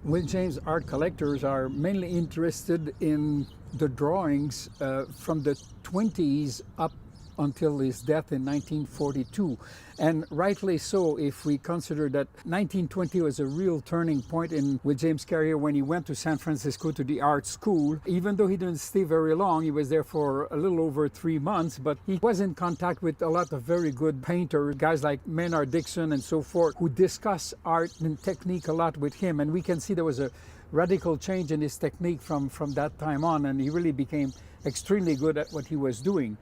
Will James art collectors are mainly interested in the drawings from the 20s up until his death in 1942. And rightly so, if we consider that 1920 was a real turning point in Will James' career when he went to San Francisco to the art school. Even though he didn't stay very long, he was there for a little over 3 months, but he was in contact with a lot of very good painters, guys like Maynard Dixon and so forth, who discuss art and technique a lot with him. And we can see there was a radical change in his technique from that time on, and he really became extremely good at what he was doing.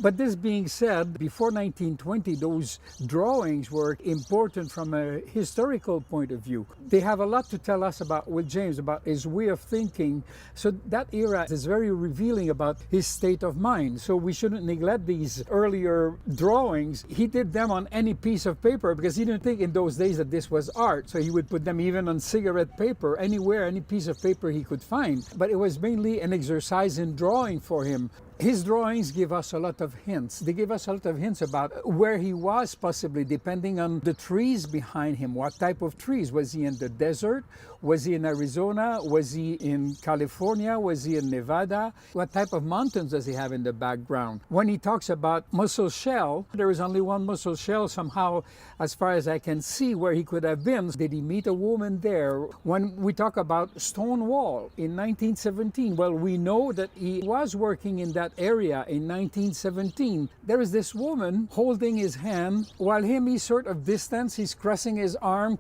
But this being said, before 1920, those drawings were important from a historical point of view. They have a lot to tell us about Will James, about his way of thinking. So that era is very revealing about his state of mind. So we shouldn't neglect these earlier drawings. He did them on any piece of paper because he didn't think in those days that this was art. So he would put them even on cigarette paper, anywhere, any piece of paper he could find. But it was mainly an exercise in drawing for him. His drawings give us a lot of hints. They give us a lot of hints about where he was, possibly, depending on the trees behind him. What type of trees? Was he in the desert? Was he in Arizona? Was he in California? Was he in Nevada? What type of mountains does he have in the background? When he talks about mussel shell, there is only one mussel shell somehow, as far as I can see, where he could have been. Did he meet a woman there? When we talk about stone wall in 1917, well, we know that he was working in that area in 1917. There is this woman holding his hand, while he's sort of distant, he's crossing his arm,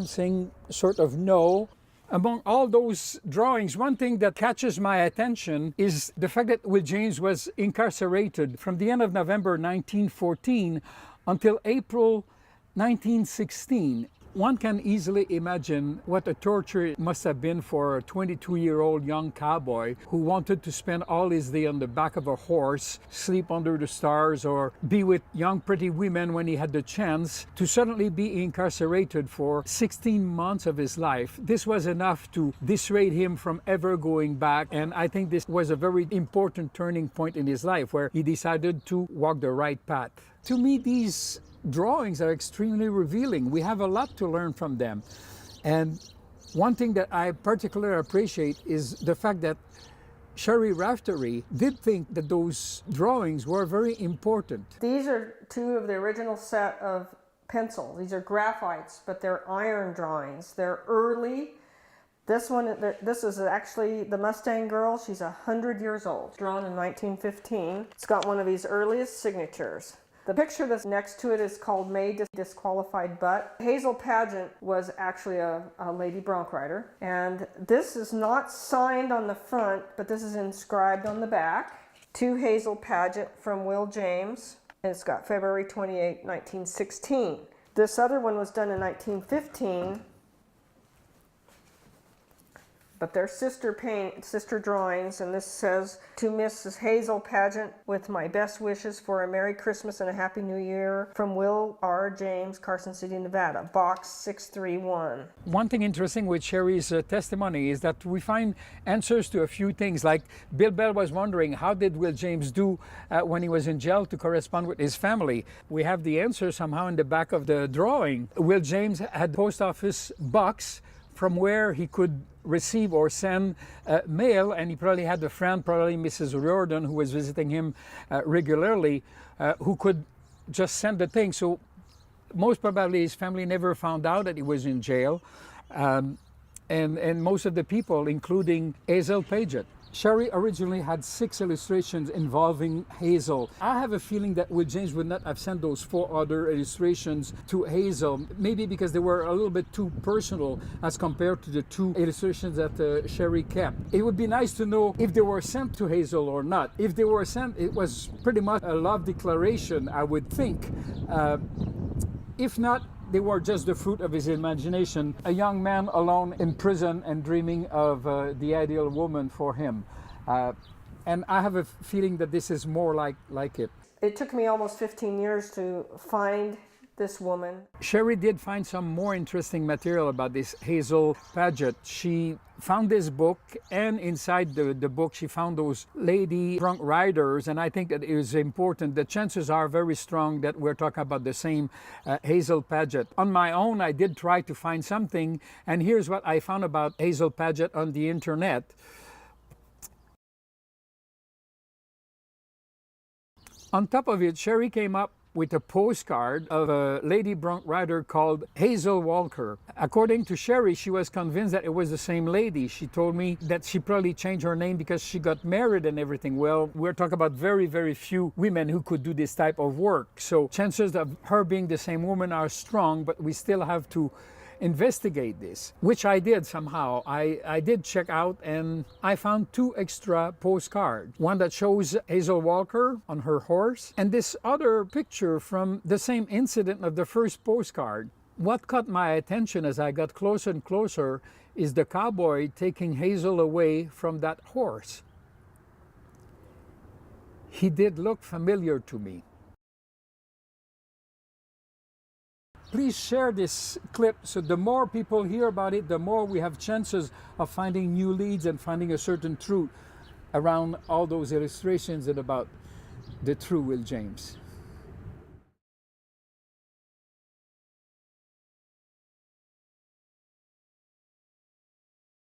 saying sort of no. Among all those drawings, one thing that catches my attention is the fact that Will James was incarcerated from the end of November 1914 until April 1916. One can easily imagine what a torture it must have been for a 22-year-old young cowboy who wanted to spend all his day on the back of a horse, sleep under the stars, or be with young pretty women when he had the chance, to suddenly be incarcerated for 16 months of his life. This was enough to dissuade him from ever going back, and I think this was a very important turning point in his life where he decided to walk the right path. To me, these drawings are extremely revealing. We have a lot to learn from them. And one thing that I particularly appreciate is the fact that Cheri Raftery did think that those drawings were very important. These are two of the original set of pencils. These are graphites, but they're iron drawings. They're early. This is actually the Mustang Girl. She's 100 years old, drawn in 1915. It's got one of these earliest signatures. The picture that's next to it is called May Disqualified Butt. Hazel Pageant was actually a lady bronc rider. And this is not signed on the front, but this is inscribed on the back. To Hazel Pageant from Will James. And it's got February 28, 1916. This other one was done in 1915. But they're sister drawings, and this says, to Mrs. Hazel Pageant, with my best wishes for a Merry Christmas and a Happy New Year, from Will R. James, Carson City, Nevada, box 631. One thing interesting with Cheri's testimony is that we find answers to a few things, like Bill Bell was wondering, how did Will James do when he was in jail to correspond with his family? We have the answer somehow in the back of the drawing. Will James had post office box from where he could receive or send mail, and he probably had a friend, probably Mrs. Riordan, who was visiting him regularly, who could just send the thing. So most probably his family never found out that he was in jail, and most of the people, including Hazel Pageant. Cheri originally had 6 illustrations involving Hazel. I have a feeling that Will James would not have sent those 4 other illustrations to Hazel, maybe because they were a little bit too personal as compared to the 2 illustrations that Cheri kept. It would be nice to know if they were sent to Hazel or not. If they were sent, it was pretty much a love declaration, I would think. If not, they were just the fruit of his imagination. A young man alone in prison and dreaming of the ideal woman for him. And I have a feeling that this is more like it. It took me almost 15 years to find this woman. Cheri did find some more interesting material about this Hazel Paget. She found this book, and inside the book she found those lady drunk riders, and I think that it is important. The chances are very strong that we're talking about the same Hazel Paget. On my own, I did try to find something, and here's what I found about Hazel Paget on the internet. On top of it, Cheri came up with a postcard of a lady bronc rider called Hazel Walker. According to Cheri, she was convinced that it was the same lady. She told me that she probably changed her name because she got married and everything. Well, we're talking about very, very few women who could do this type of work. So chances of her being the same woman are strong, but we still have to investigate this, which I did somehow. I did check out, and I found 2 extra postcards. One that shows Hazel Walker on her horse, and this other picture from the same incident of the first postcard. What caught my attention as I got closer and closer is the cowboy taking Hazel away from that horse. He did look familiar to me. Please share this clip so the more people hear about it, the more we have chances of finding new leads and finding a certain truth around all those illustrations and about the true Will James.